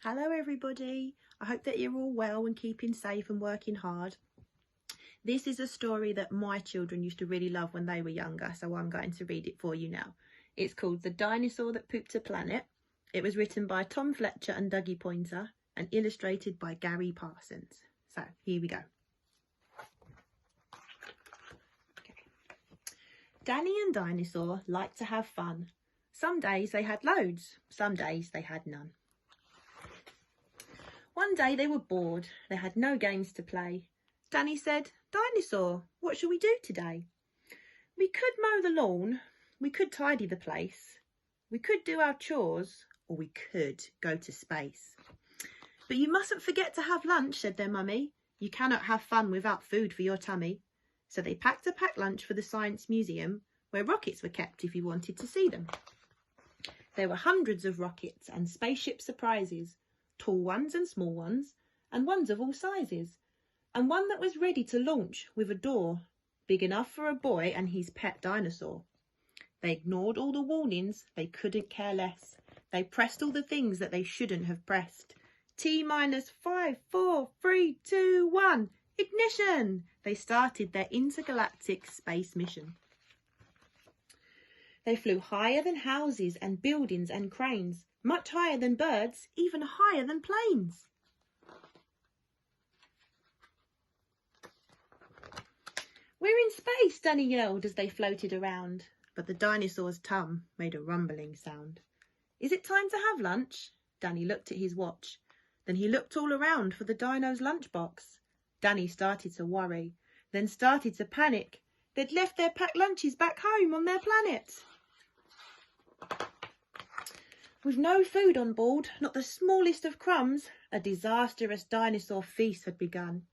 Hello everybody, I hope that you're all well and keeping safe and working hard. This is a story that my children used to really love when they were younger, so I'm going to read it for you now. It's called The Dinosaur That Pooped a Planet. It was written by Tom Fletcher and Dougie Poynter and illustrated by Gary Parsons. So here we go. Okay. Danny and Dinosaur liked to have fun. Some days they had loads, some days they had none. One day they were bored. They had no games to play. Danny said, "Dinosaur, what shall we do today? We could mow the lawn. We could tidy the place. We could do our chores, or we could go to space." "But you mustn't forget to have lunch," said their mummy. "You cannot have fun without food for your tummy." So they packed a packed lunch for the Science Museum, where rockets were kept if you wanted to see them. There were hundreds of rockets and spaceship surprises, tall ones and small ones, and ones of all sizes, and one that was ready to launch with a door big enough for a boy and his pet dinosaur. They ignored all the warnings, they couldn't care less. They pressed all the things that they shouldn't have pressed. T-minus 5, 4, 3, 2, 1, ignition! They started their intergalactic space mission. They flew higher than houses and buildings and cranes, much higher than birds, even higher than planes. "We're in space," Danny yelled as they floated around, but the dinosaur's tum made a rumbling sound. "Is it time to have lunch?" Danny looked at his watch. Then he looked all around for the dino's lunchbox. Danny started to worry, then started to panic. They'd left their packed lunches back home on their planet. With no food on board, not the smallest of crumbs, a disastrous dinosaur feast had begun.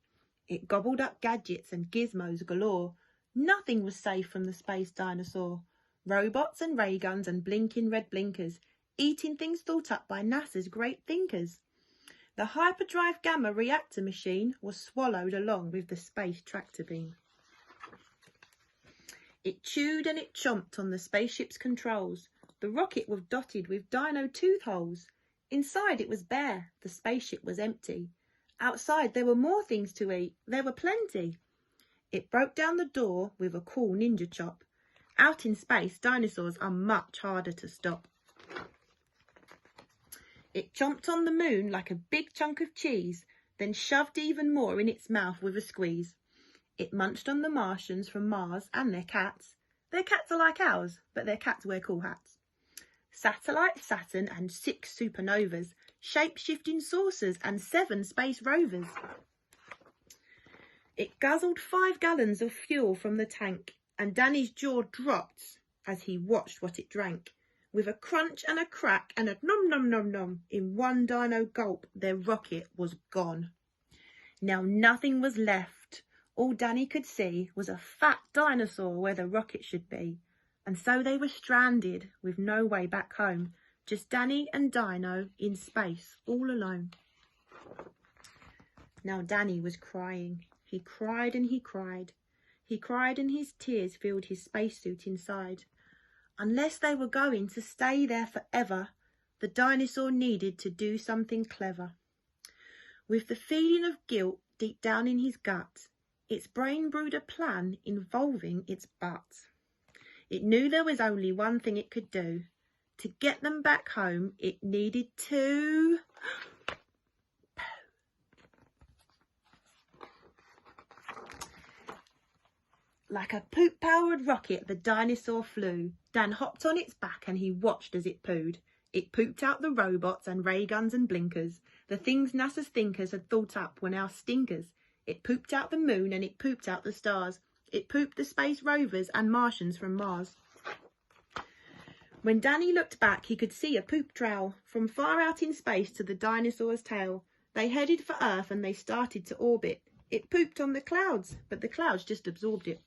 It gobbled up gadgets and gizmos galore. Nothing was safe from the space dinosaur. Robots and ray guns and blinking red blinkers, eating things thought up by NASA's great thinkers. The hyperdrive gamma reactor machine was swallowed along with the space tractor beam. It chewed and it chomped on the spaceship's controls. The rocket was dotted with dino tooth holes. Inside it was bare, the spaceship was empty. Outside there were more things to eat, there were plenty. It broke down the door with a cool ninja chop. Out in space, dinosaurs are much harder to stop. It chomped on the moon like a big chunk of cheese, then shoved even more in its mouth with a squeeze. It munched on the Martians from Mars and their cats. Their cats are like ours, but their cats wear cool hats. Satellite Saturn and 6 supernovas, shape-shifting saucers and 7 space rovers. It guzzled 5 gallons of fuel from the tank, and Danny's jaw dropped as he watched what it drank. With a crunch and a crack and a nom nom nom nom, in one dino gulp, their rocket was gone. Now nothing was left. All Danny could see was a fat dinosaur where the rocket should be. And so they were stranded with no way back home, just Danny and Dino in space, all alone. Now Danny was crying. He cried and he cried. He cried and his tears filled his spacesuit inside. Unless they were going to stay there forever, the dinosaur needed to do something clever. With the feeling of guilt deep down in his gut, its brain brewed a plan involving its butt. It knew there was only one thing it could do. To get them back home, it needed to... Like a poop-powered rocket, the dinosaur flew. Dan hopped on its back and he watched as it pooed. It pooped out the robots and ray guns and blinkers, the things NASA's thinkers had thought up were now stinkers. It pooped out the moon and it pooped out the stars. It pooped the space rovers and Martians from Mars. When Danny looked back, he could see a poop trail from far out in space to the dinosaur's tail. They headed for Earth and they started to orbit. It pooped on the clouds, but the clouds just absorbed it.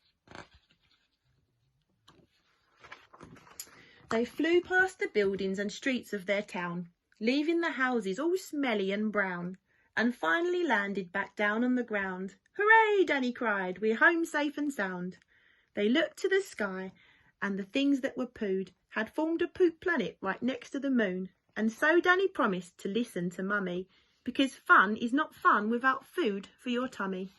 They flew past the buildings and streets of their town, leaving the houses all smelly and brown, and finally landed back down on the ground. "Hooray!" Danny cried, "we're home safe and sound." They looked to the sky, and the things that were pooed had formed a poop planet right next to the moon. And so Danny promised to listen to Mummy, because fun is not fun without food for your tummy.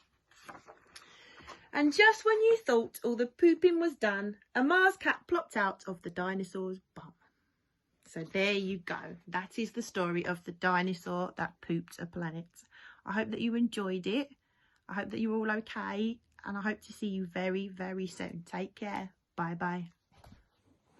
And just when you thought all the pooping was done, a Mars cat plopped out of the dinosaur's bum. So there you go. That is the story of the dinosaur that pooped a planet. I hope that you enjoyed it. I hope that you're all okay. And I hope to see you very, very soon. Take care. Bye-bye.